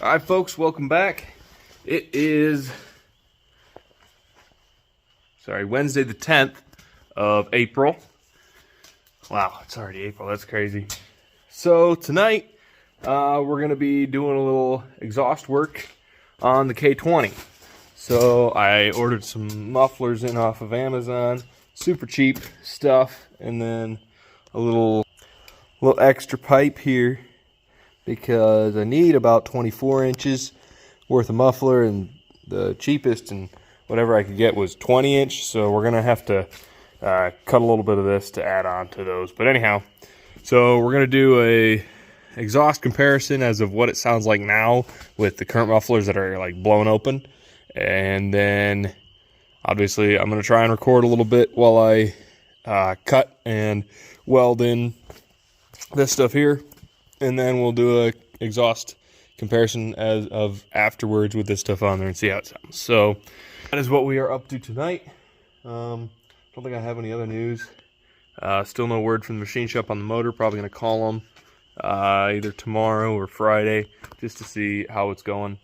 Alright folks, welcome back. It is Wednesday the 10th of April. Wow, it's already April, that's crazy. So tonight we're gonna be doing a little exhaust work on the K20. So I ordered some mufflers in off of Amazon, super cheap stuff, and then a little extra pipe here because I need about 24 inches worth of muffler, and the cheapest and whatever I could get was 20 inch, so we're gonna have to cut a little bit of this to add on to those. But anyhow, so we're gonna do a exhaust comparison as of what it sounds like now with the current mufflers that are like blown open, and then obviously I'm gonna try and record a little bit while I cut and weld in this stuff here, and then we'll do a exhaust comparison as of afterwards with this stuff on there and see how it sounds. So that is what we are up to tonight. Don't think I have any other news. Still no word from the machine shop on the motor. Probably gonna call them either tomorrow or Friday just to see how it's going.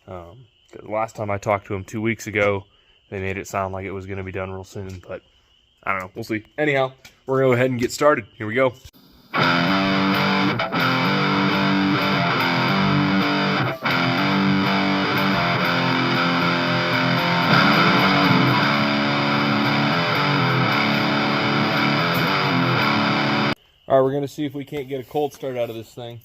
The last time I talked to them 2 weeks ago, they made it sound like it was gonna be done real soon, but I don't know. We'll see. Anyhow, we're gonna go ahead and get started. Here we go. All right, we're going to see if we can't get a cold start out of this thing.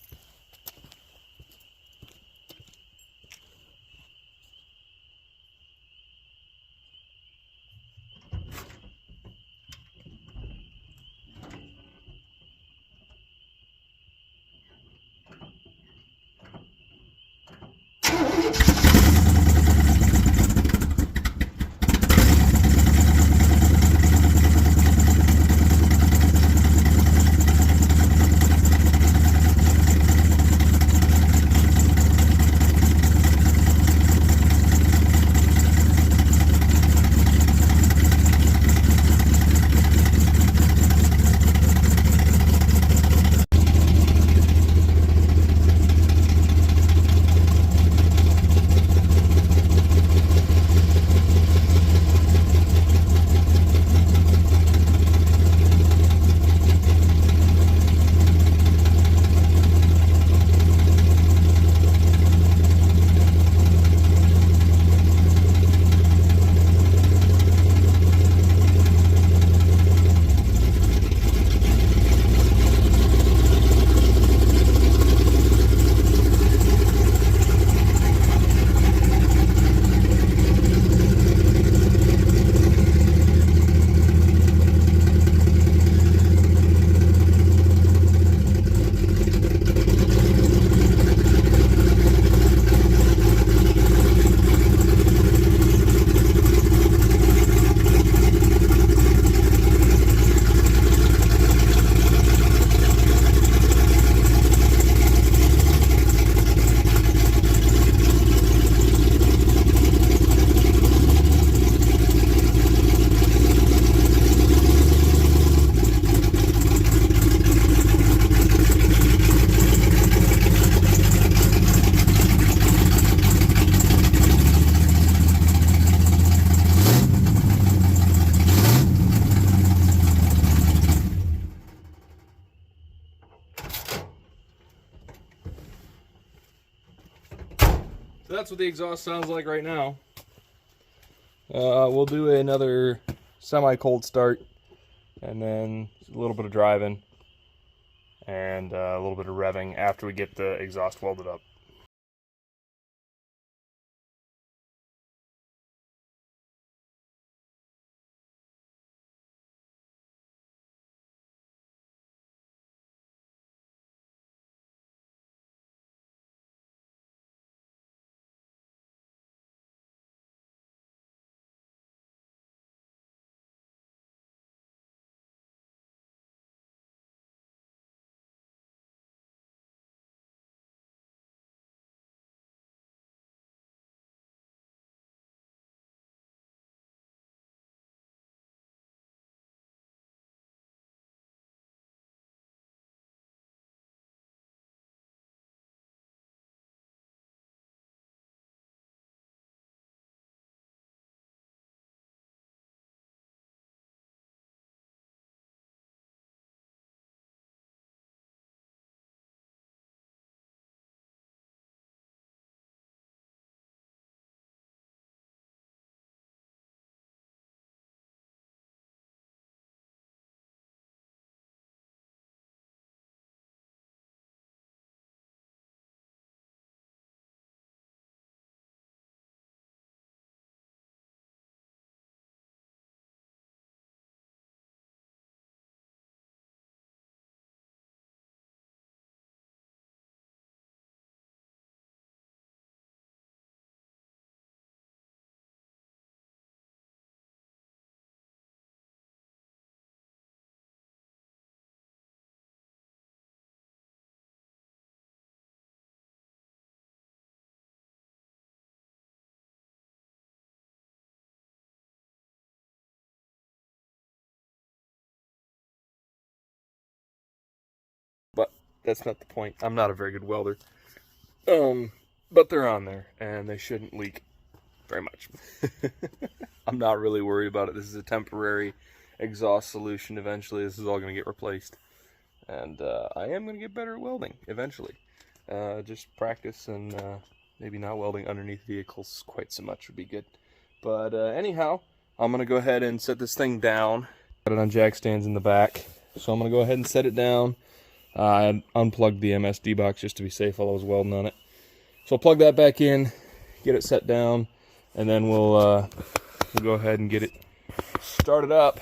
So that's what the exhaust sounds like right now. We'll do another semi-cold start, and then a little bit of driving, and a little bit of revving after we get the exhaust welded up. that's not the point. I'm not a very good welder. But they're on there, and they shouldn't leak very much. I'm not really worried about it. This is a temporary exhaust solution. Eventually, this is all going to get replaced. And I am going to get better at welding eventually. Just practice and maybe not welding underneath vehicles quite so much would be good. But anyhow, I'm going to go ahead and set this thing down. Got it on jack stands in the back. So I'm going to go ahead and set it down. I unplugged the MSD box just to be safe while I was welding on it. So I'll plug that back in, get it set down, and then we'll go ahead and get it started up.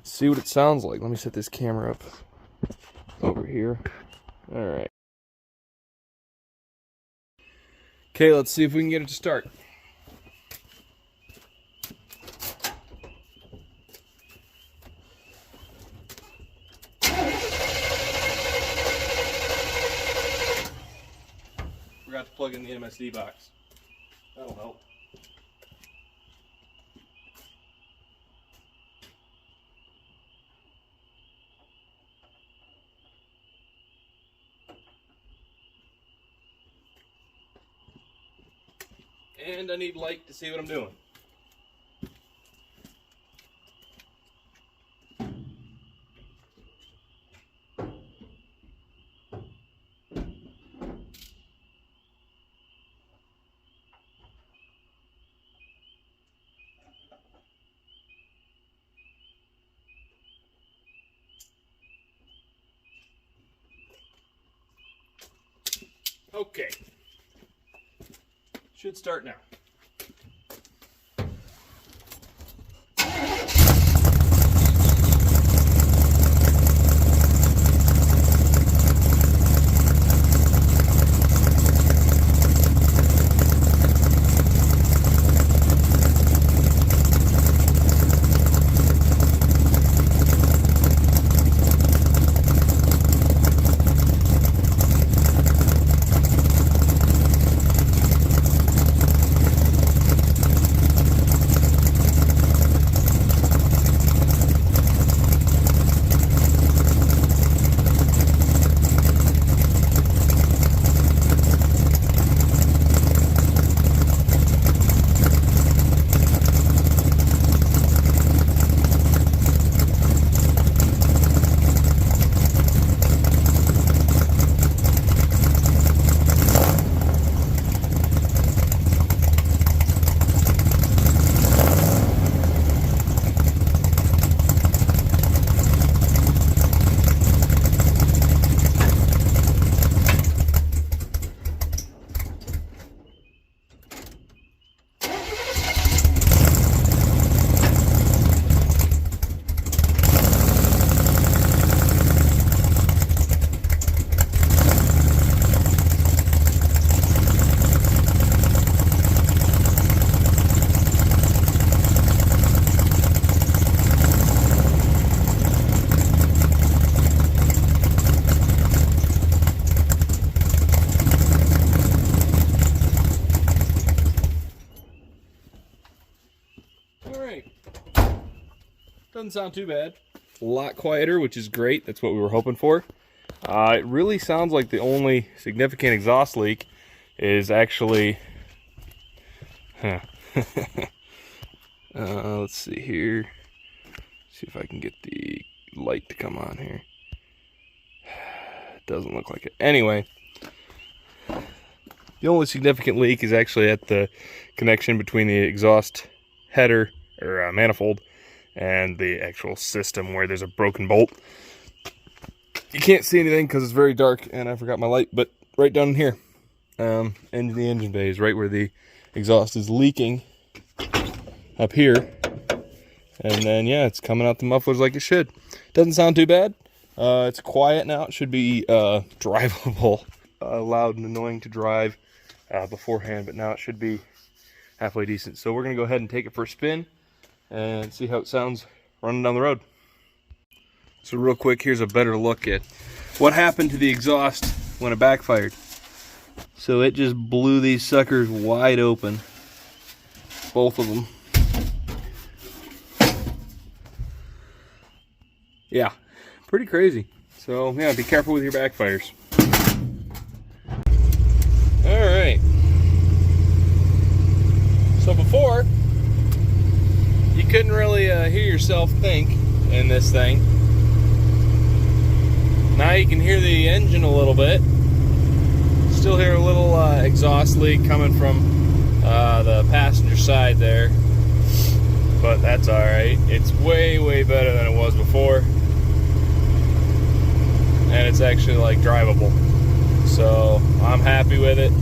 See what it sounds like. Let me set this camera up over here. All right. Okay, let's see if we can get it to start. Forgot to plug in the MSD box. That'll help. And I need light to see what I'm doing. Okay. Should start now. Doesn't sound too bad. A lot quieter, which is great. That's what we were hoping for. It really sounds like the only significant exhaust leak is actually... let's see here. See if I can get the light to come on here. It doesn't look like it. Anyway, the only significant leak is actually at the connection between the exhaust header or manifold and the actual system where there's a broken bolt. You can't see anything because it's very dark and I forgot my light, but right down here, in the engine bay is right where the exhaust is leaking up here. And then, yeah, it's coming out the mufflers like it should. Doesn't sound too bad. It's quiet now. It should be drivable. Loud and annoying to drive beforehand, but now it should be halfway decent. So we're going to go ahead and take it for a spin and see how it sounds running down the road. So real quick, here's a better look at what happened to the exhaust when it backfired. So it just blew these suckers wide open. Both of them. Yeah, pretty crazy. So yeah, be careful with your backfires. Alright. So before, you couldn't really hear yourself think in this thing. Now you can hear the engine a little bit. Still hear a little exhaust leak coming from the passenger side there. But that's alright. It's way, way better than it was before. And it's actually like drivable. So I'm happy with it.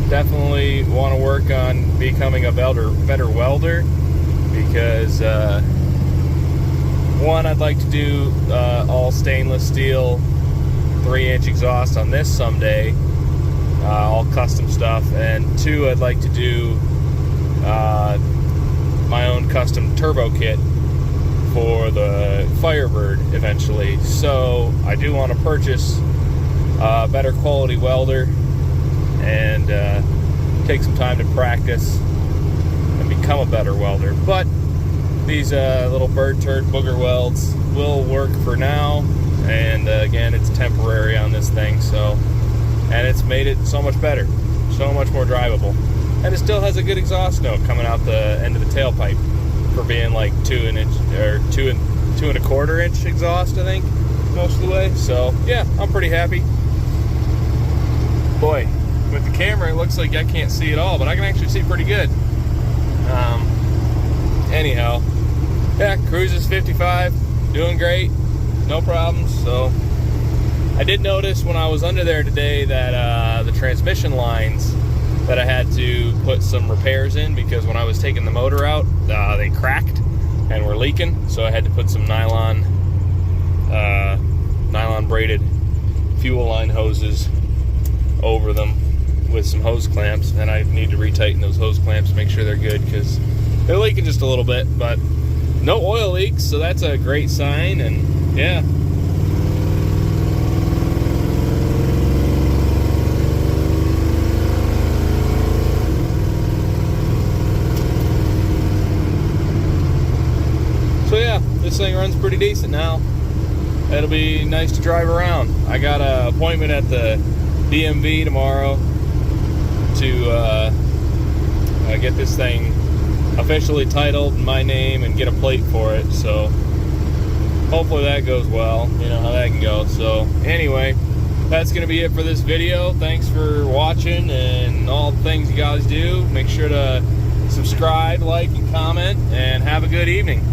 Definitely want to work on becoming a better welder, because one, I'd like to do all stainless steel 3-inch exhaust on this someday, all custom stuff, and two, I'd like to do my own custom turbo kit for the Firebird eventually. So I do want to purchase a better quality welder and take some time to practice and become a better welder. But these little bird turd booger welds will work for now, and again, it's temporary on this thing. So, and it's made it so much better, so much more drivable, and it still has a good exhaust note coming out the end of the tailpipe for being like 2 and 2.25 inch exhaust, I think, most of the way. So yeah, I'm pretty happy. Boy, with the camera it looks like I can't see at all, but I can actually see pretty good. Anyhow, yeah, cruise is 55, doing great, no problems. So I did notice when I was under there today that the transmission lines, that I had to put some repairs in, because when I was taking the motor out, they cracked and were leaking. So I had to put some nylon braided fuel line hoses over them with some hose clamps, and I need to retighten those hose clamps, make sure they're good, because they're leaking just a little bit. But no oil leaks, so that's a great sign. And yeah, so yeah, this thing runs pretty decent now. It'll be nice to drive around. I got an appointment at the DMV tomorrow to get this thing officially titled in my name and get a plate for it. So hopefully that goes well. You know how that can go. So anyway, that's going to be it for this video. Thanks for watching and all the things you guys do. Make sure to subscribe, like, and comment, and have a good evening.